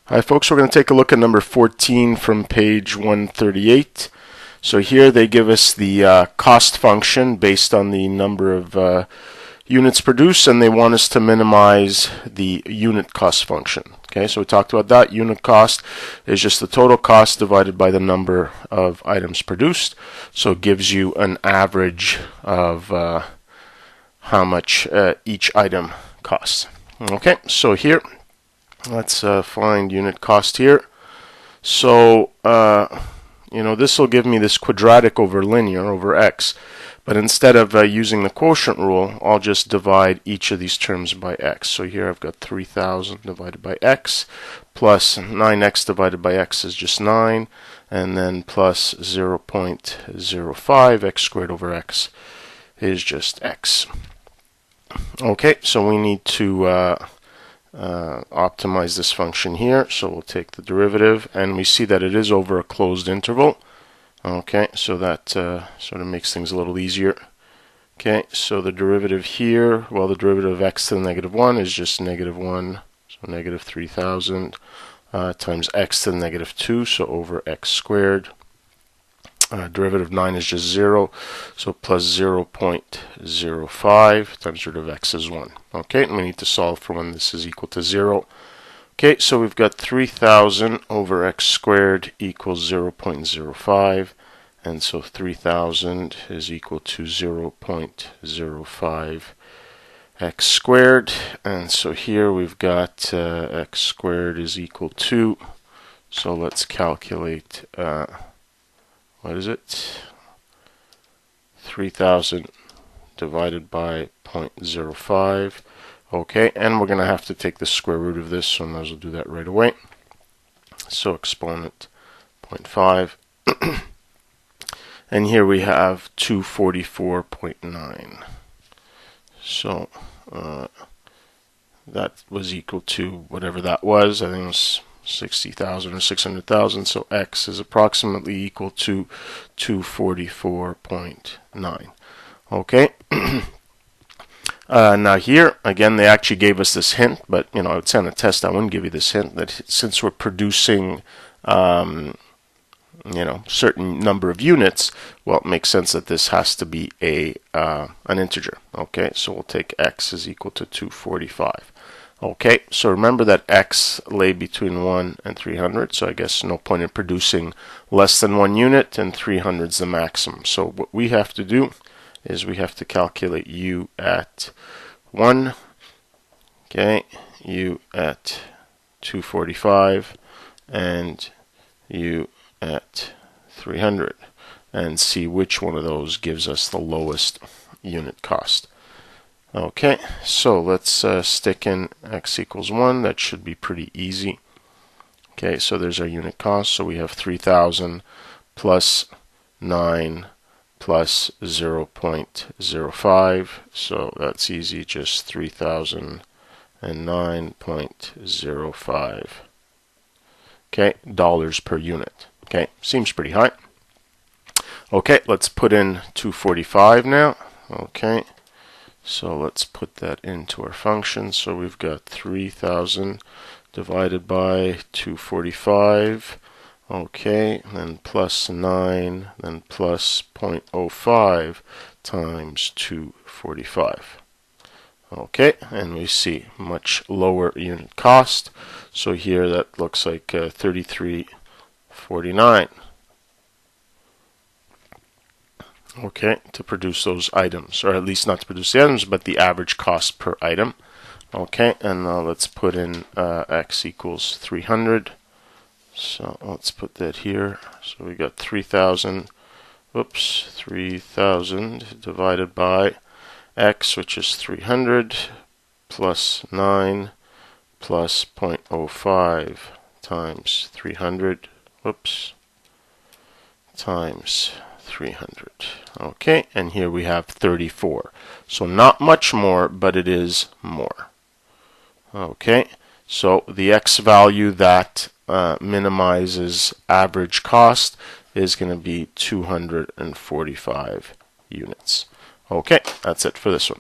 Hi folks, we're going to take a look at number 14 from page 138. So here they give us the cost function based on the number of units produced, and they want us to minimize the unit cost function. Okay, so we talked about that. Unit cost is just the total cost divided by the number of items produced. So it gives you an average of how much each item costs. Okay, so here let's find unit cost here. So this will give me this quadratic over linear over x, but instead of using the quotient rule, I'll just divide each of these terms by x. So here I've got 3,000 divided by x, plus 9x divided by x is just 9, and then plus 0.05 x squared over x is just x. Okay, so we need to optimize this function here, so we'll take the derivative, and we see that it is over a closed interval. Okay, so that sort of makes things a little easier. Okay, so the derivative here, well, the derivative of x to the negative 1 is just negative 1, so negative 3,000 times x to the negative 2, so over x squared. Derivative of 9 is just 0, so plus 0.05 times root of x is 1. Okay, and we need to solve for when this is equal to 0. Okay, so we've got 3,000 over x squared equals 0.05, and so 3,000 is equal to 0.05 x squared, and so here we've got x squared is equal to, so let's calculate what is it? 3,000 divided by 0.05. Okay, and we're going to have to take the square root of this, so I might as well do that right away. So exponent 0.5. And here we have 244.9. So that was equal to whatever that was. I think it was 60,000 or 600,000, so x is approximately equal to 244.9. Okay. Now here again they actually gave us this hint, but I would say on a test I wouldn't give you this hint, that since we're producing certain number of units, well, it makes sense that this has to be an integer. Okay, so we'll take x is equal to 245. Okay, so remember that x lay between 1 and 300, so I guess no point in producing less than 1 unit, and 300 is the maximum. So what we have to do is we have to calculate u at 1, okay, u at 245, and u at 300, and see which one of those gives us the lowest unit cost. Okay, so let's stick in x equals 1. That should be pretty easy. Okay, so there's our unit cost. So we have 3,000 plus 9 plus 0.05. So that's easy, just 3,009.05. Okay, dollars per unit. Okay, seems pretty high. Okay, let's put in 245 now. Okay. So let's put that into our function. So we've got 3,000 divided by 245. Okay, then plus 9, then plus 0.05 times 245. Okay, and we see much lower unit cost. So here that looks like 33.49. Okay, to produce those items, or at least not to produce the items, but the average cost per item. Okay, and now let's put in x equals 300. So let's put that here. So we got 3,000 divided by x, which is 300, plus 9 plus 0.05 times 300, times 300. Okay, and here we have 34. So not much more, but it is more. Okay, so the x value that minimizes average cost is going to be 245 units. Okay, that's it for this one.